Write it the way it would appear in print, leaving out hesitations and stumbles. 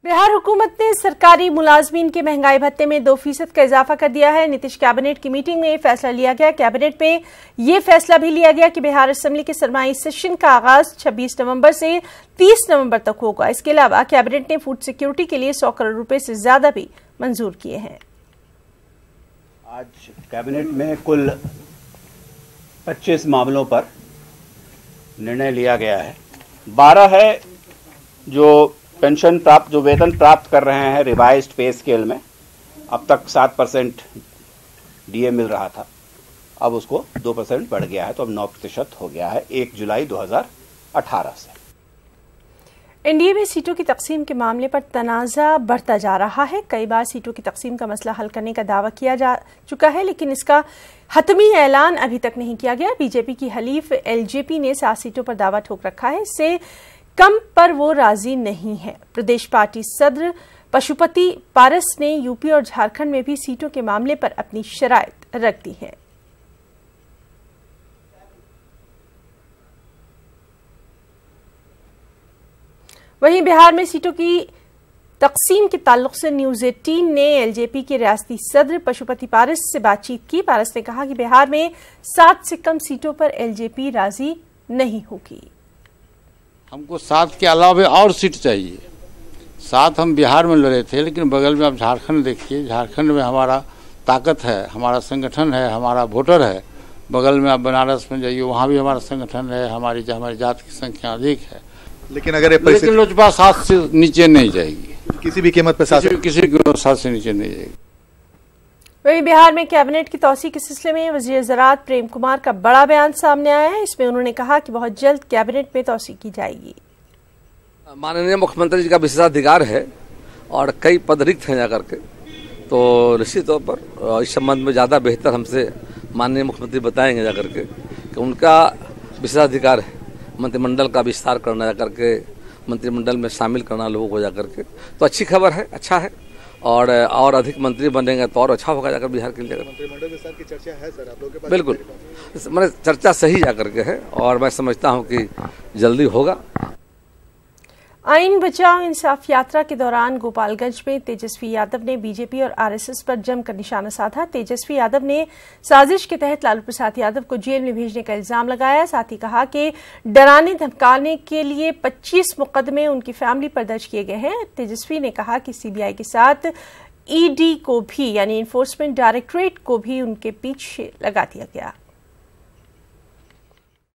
बिहार हुकूमत ने सरकारी मुलाजमीन के महंगाई भत्ते में 2% का इजाफा कर दिया है। नीतीश कैबिनेट की मीटिंग में फैसला लिया गया। कैबिनेट में यह फैसला भी लिया गया कि बिहार असेंबली के सरमाही सेशन का आगाज 26 नवंबर से 30 नवंबर तक होगा। इसके अलावा कैबिनेट ने फूड सिक्योरिटी के लिए 100 करोड़ रुपए से ज्यादा भी मंजूर किए हैं। आज कैबिनेट में कुल 25 मामलों पर निर्णय लिया गया है। 12 है जो पेंशन प्राप्त, जो वेतन प्राप्त कर रहे हैं रिवाइज्ड पे स्केल में। अब तक 7% डीए मिल रहा था, अब उसको 2% बढ़ गया है, तो अब 9% हो गया है 1 जुलाई 2018 से। एनडीए में सीटों की तकसीम के मामले पर तनाज़ा बढ़ता जा रहा है। कई बार सीटों की तकसीम का मसला हल करने का दावा किया जा चुका है, लेकिन इसका हतमी ऐलान अभी तक नहीं किया गया। बीजेपी की हलीफ एलजेपी ने 7 सीटों पर दावा ठोक रखा है। इससे कम पर वो राजी नहीं है। प्रदेश पार्टी सदर पशुपति पारस ने यूपी और झारखंड में भी सीटों के मामले पर अपनी शराइत रख दी है। वहीं बिहार में सीटों की तकसीम के ताल्लुक से न्यूज 18 ने एलजेपी के रियासती सदर पशुपति पारस से बातचीत की। पारस ने कहा कि बिहार में 7 से कम सीटों पर एलजेपी राजी नहीं होगी। हमको 7 के अलावा और सीट चाहिए। 7 हम बिहार में लड़े थे, लेकिन बगल में आप झारखंड देखिए। झारखंड में हमारा ताकत है, हमारा संगठन है, हमारा वोटर है। बगल में आप बनारस में जाइए, वहाँ भी हमारा संगठन है, हमारी जात की संख्या अधिक है। लेकिन अगर लेकिन लोजपा 7 से नीचे नहीं जाएगी, किसी भी कीमत पर 7 से नीचे नहीं जाएगी। वहीं बिहार में कैबिनेट की तौसीक के सिलसिले में वजीर ज़राअत प्रेम कुमार का बड़ा बयान सामने आया है। इसमें उन्होंने कहा कि बहुत जल्द कैबिनेट में तौसीक की जाएगी। माननीय मुख्यमंत्री जी का विशेषाधिकार है और कई पद रिक्त हैं जाकर के, तो निश्चित तौर पर इस संबंध में ज़्यादा बेहतर हमसे माननीय मुख्यमंत्री बताएंगे जाकर के कि उनका विशेषाधिकार है मंत्रिमंडल का विस्तार करना, जाकर के मंत्रिमंडल में शामिल करना लोगों को जाकर के। तो अच्छी खबर है, अच्छा है, और अधिक मंत्री बनेंगे तो और अच्छा होगा जाकर बिहार के लिए। मंत्रिमंडल विस्तार की चर्चा है सर आप लोगों के पास? बिल्कुल, मैंने चर्चा सही जाकर के है और मैं समझता हूं कि जल्दी होगा। आइन बचाओ इंसाफ यात्रा के दौरान गोपालगंज में तेजस्वी यादव ने बीजेपी और आरएसएस पर जमकर निशाना साधा। तेजस्वी यादव ने साजिश के तहत लालू प्रसाद यादव को जेल में भेजने का इल्जाम लगाया। साथ ही कहा कि डराने धमकाने के लिए 25 मुकदमे उनकी फैमिली पर दर्ज किए गए हैं। तेजस्वी ने कहा कि सीबीआई के साथ ईडी को भी, यानी इन्फोर्समेंट डायरेक्टरेट को भी उनके पीछे लगा दिया गया।